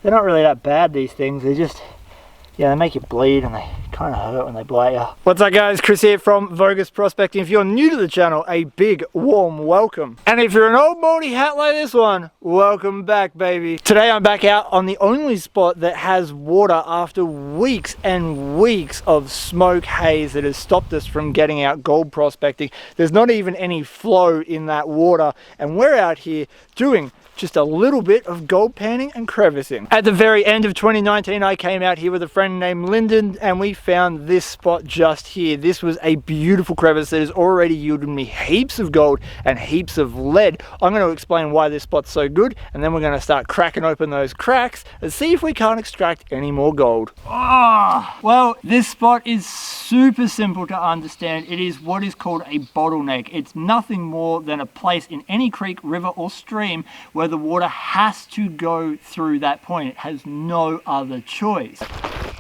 they're not really that bad, these things. They're just, yeah, they make you bleed and they kind of hurt when they bite you. What's up guys, Chris here from Vo-Gus Prospecting. If you're new to the channel, a big warm welcome. And if you're an old moldy hat like this one, welcome back baby. Today I'm back out on the only spot that has water after weeks and weeks of smoke haze that has stopped us from getting out gold prospecting. There's not even any flow in that water and we're out here doing just a little bit of gold panning and crevicing. At the very end of 2019, I came out here with a friend named Lyndon and we found this spot just here. This was a beautiful crevice that has already yielded me heaps of gold and heaps of lead. I'm going to explain why this spot's so good and then we're going to start cracking open those cracks and see if we can't extract any more gold. Oh, well, this spot is super simple to understand. It is what is called a bottleneck. It's nothing more than a place in any creek, river or stream where the water has to go through that point. It has no other choice.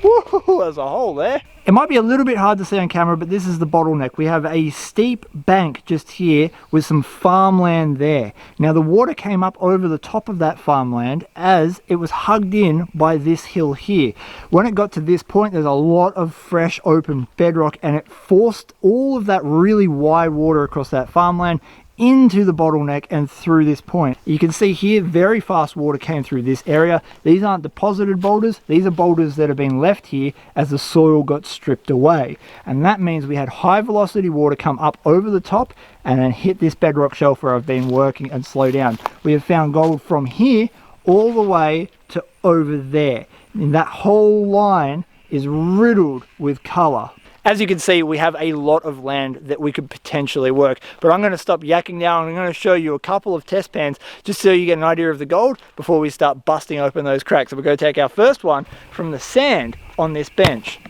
Woohoo, there's a hole there. It might be a little bit hard to see on camera, but this is the bottleneck. We have a steep bank just here with some farmland there. Now the water came up over the top of that farmland as it was hugged in by this hill here. When it got to this point, there's a lot of fresh open bedrock and it forced all of that really wide water across that farmland into the bottleneck and through this point. You can see here very fast water came through this area. These aren't deposited boulders, these are boulders that have been left here as the soil got stripped away. And that means we had high velocity water come up over the top and then hit this bedrock shelf where I've been working and slow down. We have found gold from here all the way to over there. And that whole line is riddled with color. As you can see, we have a lot of land that we could potentially work, but I'm going to stop yakking now and I'm going to show you a couple of test pans just so you get an idea of the gold before we start busting open those cracks. So we're going to take our first one from the sand on this bench.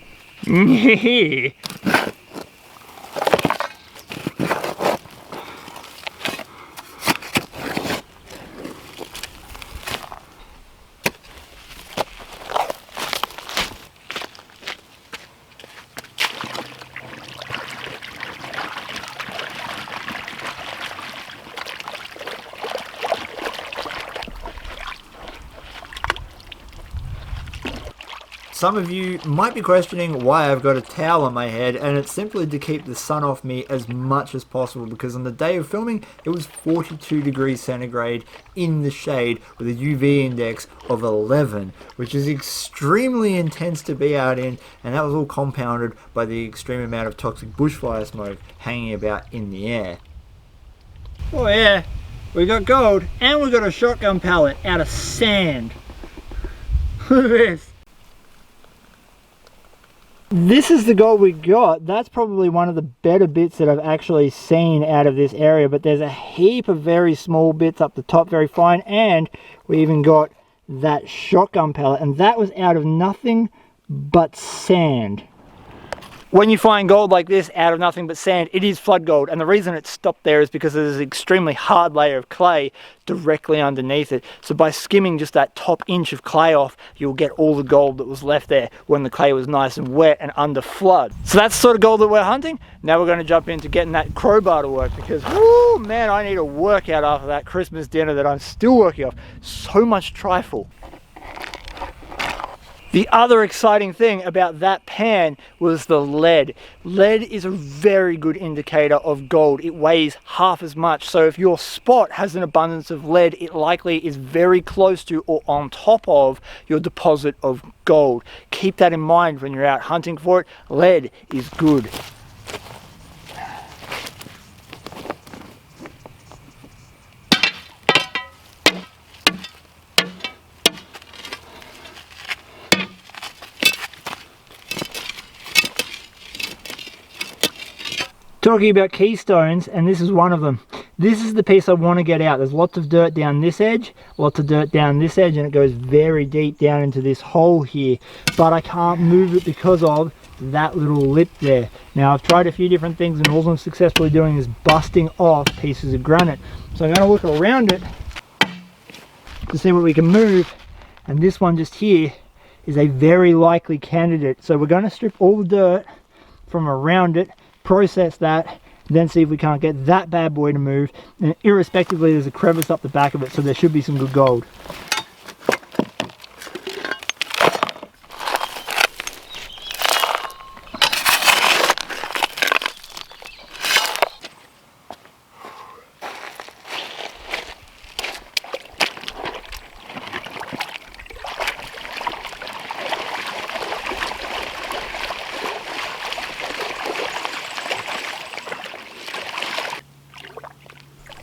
Some of you might be questioning why I've got a towel on my head, and it's simply to keep the sun off me as much as possible because on the day of filming it was 42 degrees centigrade in the shade with a UV index of 11, which is extremely intense to be out in, and that was all compounded by the extreme amount of toxic bushfire smoke hanging about in the air. Oh yeah, we got gold and we got a shotgun pellet out of sand. Look at this. This is the gold we got. That's probably one of the better bits that I've actually seen out of this area, but there's a heap of very small bits up the top, very fine, and we even got that shotgun pellet, and that was out of nothing but sand. When you find gold like this out of nothing but sand, it is flood gold, and the reason it's stopped there is because there's an extremely hard layer of clay directly underneath it. So by skimming just that top inch of clay off, you'll get all the gold that was left there when the clay was nice and wet and under flood. So that's the sort of gold that we're hunting. Now we're going to jump into getting that crowbar to work because, whoo, man, I need a workout after that Christmas dinner that I'm still working off. So much trifle. The other exciting thing about that pan was the lead. Lead is a very good indicator of gold. It weighs half as much. So if your spot has an abundance of lead, it likely is very close to or on top of your deposit of gold. Keep that in mind when you're out hunting for it. Lead is good. Talking about keystones, and this is one of them. This is the piece I want to get out. There's lots of dirt down this edge, lots of dirt down this edge, and it goes very deep down into this hole here. But I can't move it because of that little lip there. Now I've tried a few different things and all I'm successfully doing is busting off pieces of granite. So I'm going to look around it to see what we can move, and this one just here is a very likely candidate. So we're going to strip all the dirt from around it, process that, then see if we can't get that bad boy to move, and irrespectively there's a crevice up the back of it, so there should be some good gold.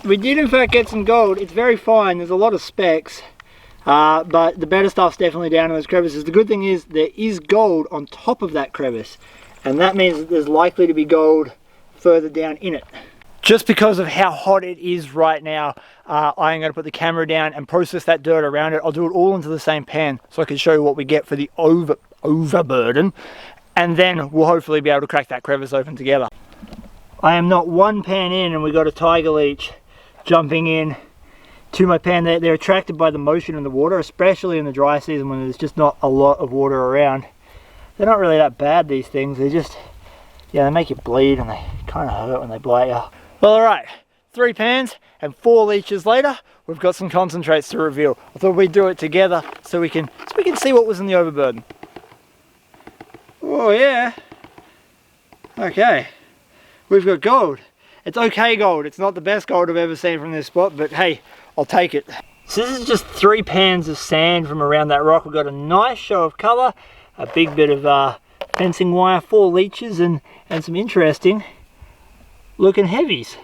we did in fact get some gold. It's very fine, there's a lot of specks, but the better stuff's definitely down in those crevices. The good thing is there is gold on top of that crevice, and that means that there's likely to be gold further down in it. Just because of how hot it is right now, I'm going to put the camera down and process that dirt around it. I'll do it all into the same pan so I can show you what we get for the overburden, and then we'll hopefully be able to crack that crevice open together. I am not one pan in and we got a tiger leech jumping in to my pan. They're attracted by the motion in the water, especially in the dry season when there's just not a lot of water around. They're not really that bad, these things. They're just, yeah, they make you bleed and they kind of hurt when they bite you. Well, alright, 3 pans and 4 leeches later, we've got some concentrates to reveal. I thought we'd do it together so we can see what was in the overburden. Oh yeah. Okay. We've got gold. It's okay gold. It's not the best gold I've ever seen from this spot, but hey, I'll take it. So this is just 3 pans of sand from around that rock. We've got a nice show of colour, a big bit of fencing wire, 4 leeches, and some interesting looking heavies.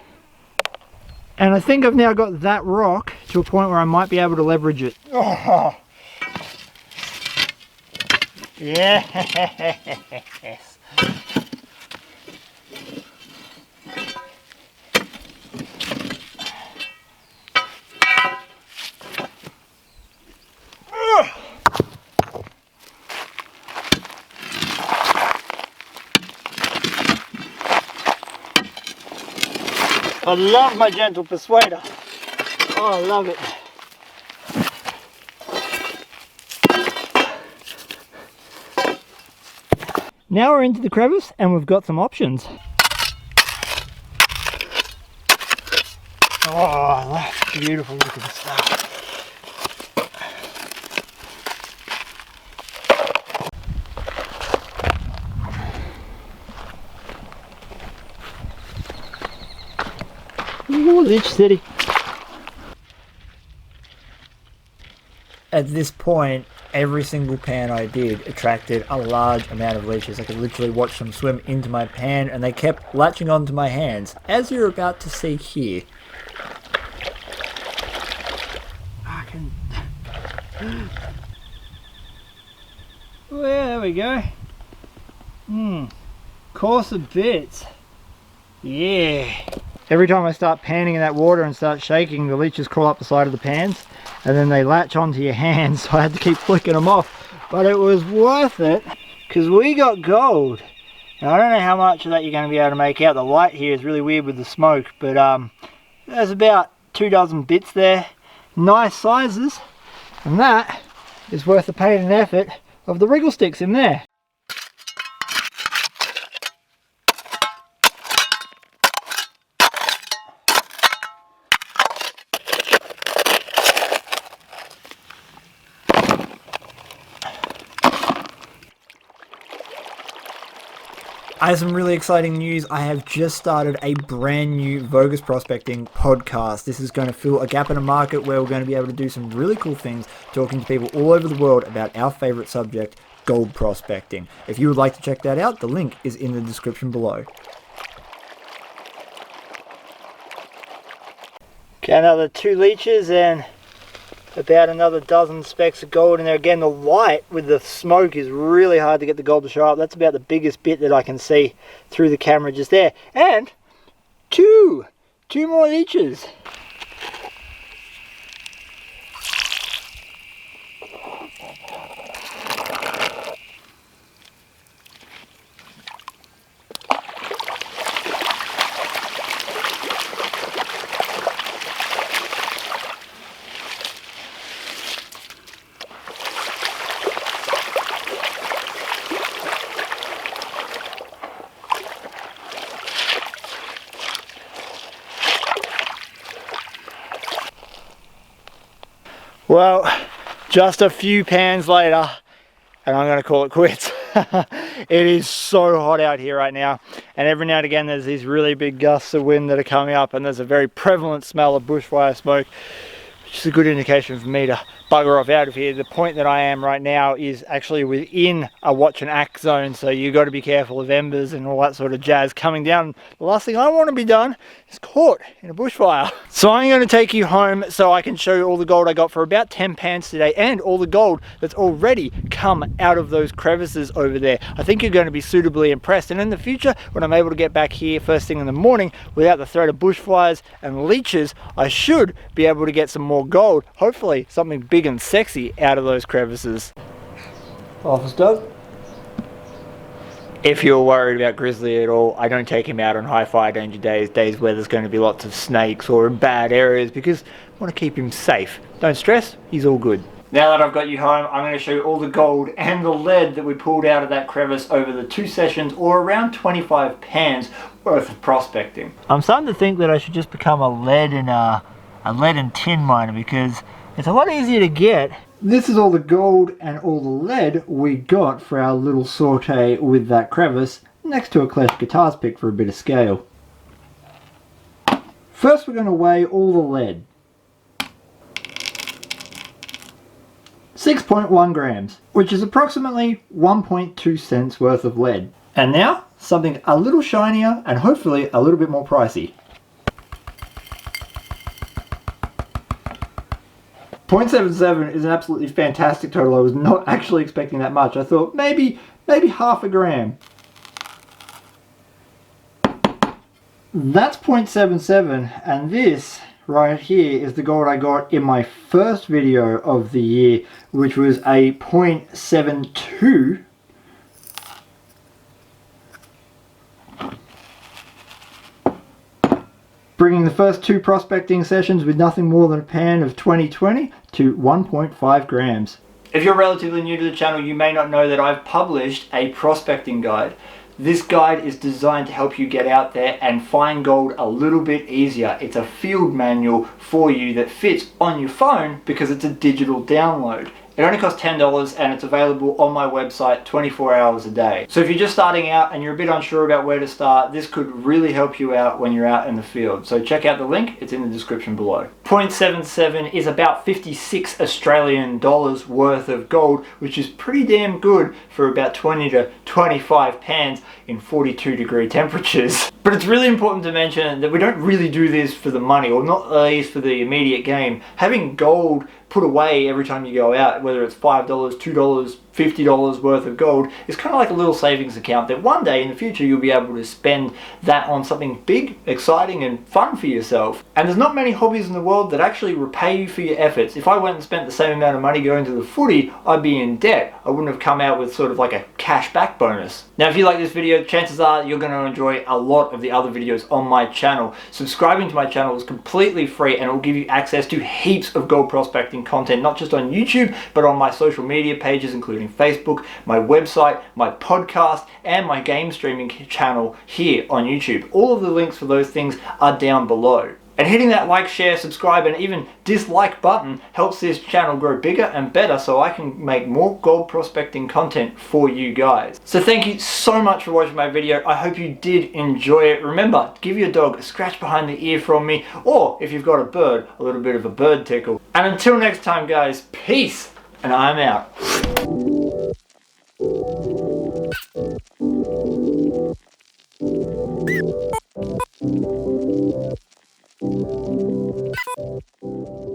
And I think I've now got that rock to a point where I might be able to leverage it. Oh. Yes. I love my gentle persuader. Oh, I love it. Now we're into the crevice and we've got some options. Oh, that's beautiful looking stuff. Ooh, leech city. At this point, every single pan I did attracted a large amount of leeches. I could literally watch them swim into my pan and they kept latching onto my hands, as you're about to see here. Oh yeah, there we go. Coarser bits. Yeah. Every time I start panning in that water and start shaking, the leeches crawl up the side of the pans and then they latch onto your hands, so I had to keep flicking them off. But it was worth it because we got gold. And I don't know how much of that you're going to be able to make out. The light here is really weird with the smoke, but there's about 2 dozen bits there. Nice sizes. And that is worth the pain and effort of the wriggle sticks in there. I have some really exciting news. I have just started a brand new Vo-Gus prospecting podcast. This is going to fill a gap in a market where we're going to be able to do some really cool things, talking to people all over the world about our favorite subject, gold prospecting. If you would like to check that out, the link is in the description below. Okay, another 2 leeches and about another dozen specks of gold in there. Again, the light with the smoke is really hard to get the gold to show up. That's about the biggest bit that I can see through the camera just there. And two more leeches. Well, just a few pans later, and I'm going to call it quits. It is so hot out here right now, and every now and again there's these really big gusts of wind that are coming up, and there's a very prevalent smell of bushfire smoke, which is a good indication for me to bugger off out of here. The point that I am right now is actually within a watch and act zone, so you've got to be careful of embers and all that sort of jazz coming down. The last thing I want to be done is caught in a bushfire. So I'm going to take you home so I can show you all the gold I got for about 10 pounds today, and all the gold that's already come out of those crevices over there. I think you're going to be suitably impressed, and in the future when I'm able to get back here first thing in the morning without the threat of bushfires and leeches, I should be able to get some more gold, hopefully something big and sexy out of those crevices. Office dog. If you're worried about Grizzly at all, I don't take him out on high fire danger days, days where there's going to be lots of snakes or in bad areas, because I want to keep him safe. Don't stress, he's all good. Now that I've got you home, I'm going to show you all the gold and the lead that we pulled out of that crevice over the 2 sessions, or around 25 pounds worth of prospecting. I'm starting to think that I should just become a lead and tin miner, because it's a lot easier to get. This is all the gold and all the lead we got for our little saute with that crevice, next to a Clash Guitars pick for a bit of scale. First we're going to weigh all the lead. 6.1 grams, which is approximately 1.2 cents worth of lead. And now, something a little shinier and hopefully a little bit more pricey. 0.77 is an absolutely fantastic total. I was not actually expecting that much. I thought maybe half a gram. That's 0.77, and this right here is the gold I got in my first video of the year, which was a 0.72. Bringing the first 2 prospecting sessions with nothing more than a pan of 2020 to 1.5 grams. If you're relatively new to the channel, you may not know that I've published a prospecting guide. This guide is designed to help you get out there and find gold a little bit easier. It's a field manual for you that fits on your phone because it's a digital download. It only costs $10 and it's available on my website 24 hours a day. So if you're just starting out and you're a bit unsure about where to start, this could really help you out when you're out in the field. So check out the link, it's in the description below. 0.77 is about 56 Australian dollars worth of gold, which is pretty damn good for about 20 to 25 pounds in 42-degree temperatures. But it's really important to mention that we don't really do this for the money, or not at least for the immediate game. Having gold put away every time you go out, whether it's $5, $2, $50 worth of gold, is kind of like a little savings account that one day in the future you'll be able to spend that on something big, exciting and fun for yourself. And there's not many hobbies in the world that actually repay you for your efforts. If I went and spent the same amount of money going to the footy, I'd be in debt. I wouldn't have come out with sort of like a cash back bonus. Now if you like this video, chances are you're going to enjoy a lot of the other videos on my channel. Subscribing to my channel is completely free and it will give you access to heaps of gold prospecting content, not just on YouTube, but on my social media pages, including Facebook, my website, my podcast, and my game streaming channel here on YouTube. All of the links for those things are down below. And hitting that like, share, subscribe, and even dislike button helps this channel grow bigger and better so I can make more gold prospecting content for you guys. So thank you so much for watching my video. I hope you did enjoy it. Remember, give your dog a scratch behind the ear from me, or if you've got a bird, a little bit of a bird tickle. And until next time guys, peace, and I'm out. Thank you.